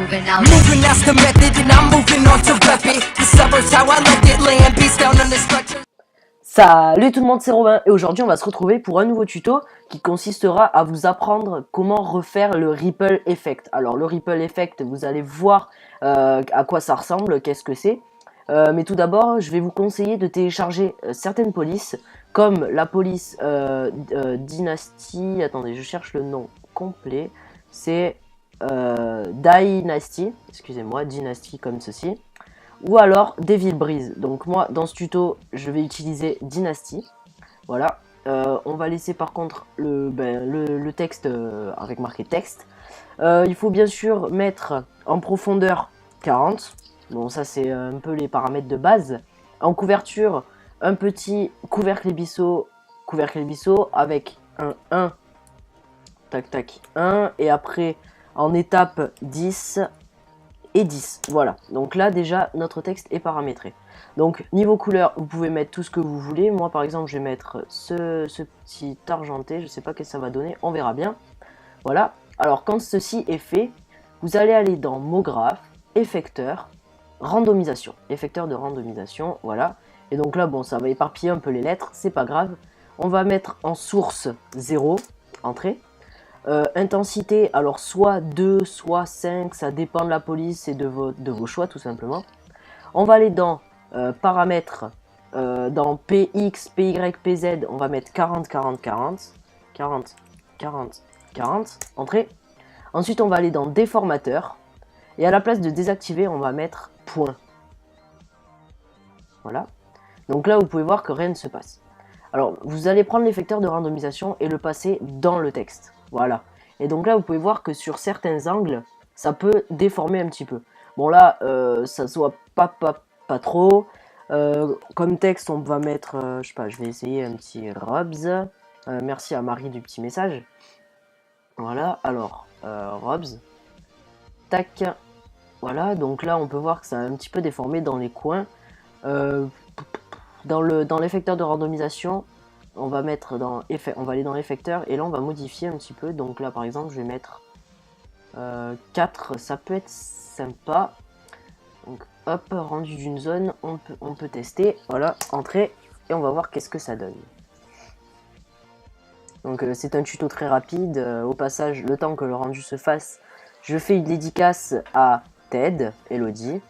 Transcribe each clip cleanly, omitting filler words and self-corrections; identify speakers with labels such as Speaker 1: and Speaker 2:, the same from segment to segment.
Speaker 1: moving out.
Speaker 2: Moving, that's the method, and I'm moving on to rep it. The suburbs, how I let it land, beats down on the structure.
Speaker 3: Salut tout le monde, c'est Robin et aujourd'hui on va se retrouver pour un nouveau tuto qui consistera à vous apprendre comment refaire le Ripple Effect. Alors le Ripple Effect, vous allez voir à quoi ça ressemble, qu'est-ce que c'est. Mais tout d'abord, je vais vous conseiller de télécharger certaines polices comme la police Dynasty. Attendez, je cherche le nom complet. C'est Dynasty, excusez-moi, Dynasty comme ceci. Ou alors Devil Breeze. Donc moi dans ce tuto je vais utiliser Dynasty. Voilà. On va laisser par contre le texte avec marqué texte. Il faut bien sûr mettre en profondeur 40. Bon ça c'est un peu les paramètres de base. En couverture, un petit couvercle ébisso avec un 1. Tac tac 1. Et après en étape 10. Et 10, voilà. Donc là déjà notre texte est paramétré. Donc niveau couleur, vous pouvez mettre tout ce que vous voulez. Moi par exemple je vais mettre ce petit argenté, je sais pas ce que ça va donner, on verra bien. Voilà. Alors quand ceci est fait, vous allez aller dans mot graphe, effecteur, randomisation. Effecteur de randomisation, voilà. Et donc là bon ça va éparpiller un peu les lettres, c'est pas grave. On va mettre en source 0, entrée. Intensité, alors soit 2, soit 5, ça dépend de la police et de vos choix tout simplement. On va aller dans paramètres, dans PX, PY, PZ, on va mettre 40, 40, 40, 40, 40, 40, entrée. Ensuite on va aller dans déformateur, et à la place de désactiver, on va mettre point. Voilà. Donc là vous pouvez voir que rien ne se passe. Alors vous allez prendre l'effecteur de randomisation et le passer dans le texte. Voilà. Et donc là, vous pouvez voir que sur certains angles, ça peut déformer un petit peu. Bon là, ça se voit pas trop. Comme texte, on va mettre, je sais pas, je vais essayer un petit Robs. Merci à Marie du petit message. Voilà, alors, Robs. Tac. Voilà, donc là, on peut voir que ça a un petit peu déformé dans les coins. Dans l'effecteur de randomisation, on va aller dans l'effecteur et là on va modifier un petit peu. Donc là par exemple je vais mettre 4, ça peut être sympa. Donc hop, rendu d'une zone, on peut tester. Voilà, entrée et on va voir qu'est-ce que ça donne. Donc c'est un tuto très rapide. Au passage, le temps que le rendu se fasse, je fais une dédicace à Ted, Elodie,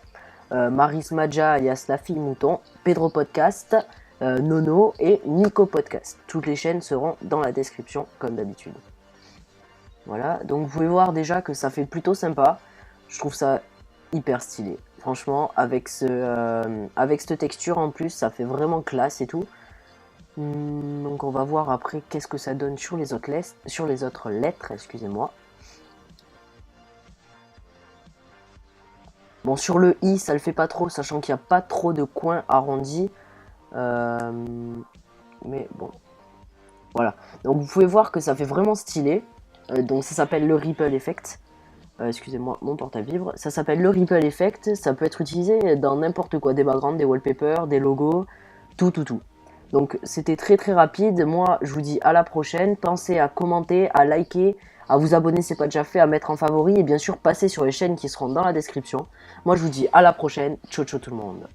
Speaker 3: Maris Madja alias la fille mouton, Pedro Podcast, Nono et Nico Podcast. Toutes les chaînes seront dans la description comme d'habitude. Voilà, donc vous pouvez voir déjà que ça fait plutôt sympa. Je trouve ça hyper stylé. Franchement, avec cette texture en plus, ça fait vraiment classe et tout. Donc on va voir après qu'est-ce que ça donne sur les autres lettres, excusez-moi. Bon, sur le i, ça le fait pas trop, sachant qu'il n'y a pas trop de coins arrondis. Mais bon, voilà. Donc vous pouvez voir que ça fait vraiment stylé. Donc ça s'appelle le Ripple Effect. Excusez-moi, mon portable vibre. Ça s'appelle le Ripple Effect. Ça peut être utilisé dans n'importe quoi, des backgrounds, des wallpapers, des logos, tout. Donc c'était très rapide. Moi, je vous dis à la prochaine. Pensez à commenter, à liker, à vous abonner si ce n'est pas déjà fait, à mettre en favori et bien sûr passer sur les chaînes qui seront dans la description. Moi, je vous dis à la prochaine. Ciao tout le monde.